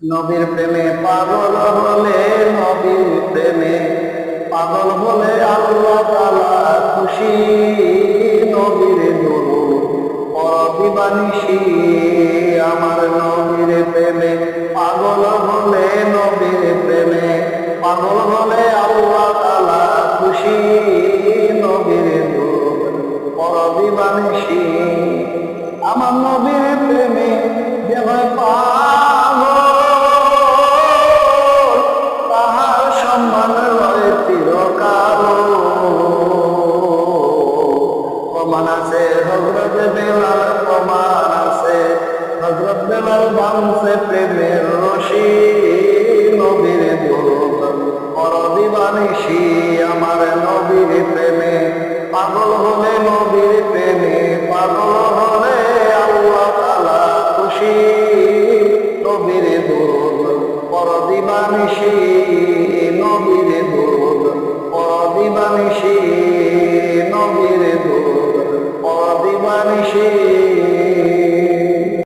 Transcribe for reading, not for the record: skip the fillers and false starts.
নবীর প্রেমে পাগল হলে, নবীর প্রেমে পাগল হলে আল্লাহ তাআলা খুশি। নবীর দরুদ পড়বি বানিশি, আমার নবীর প্রেমে পাগল হলে, নবীর প্রেমে পাগল হলে আল্লাহ তাআলা খুশি। নবীর দরুদ পড়বি বানিশি, আমার নবীর প্রেমে যে হয় পাগল, তাহার সম্মান রয়ে চিরকাল। প্রমাণ আছে হযরত বেলাল, প্রমাণ আছে হযরত বেলাল ভাঙছে প্রেমের রশি। নবীর দরুদ পড়বি বানিশি, আমার নবীর প্রেমে পাগল হলে, নবীর প্রেমে পাগল হলে আল্লাহ তাআলা খুশি। নবীর দরুদ পড়বি বানিশি, নবীর দরুদ পড়বি বানিশি।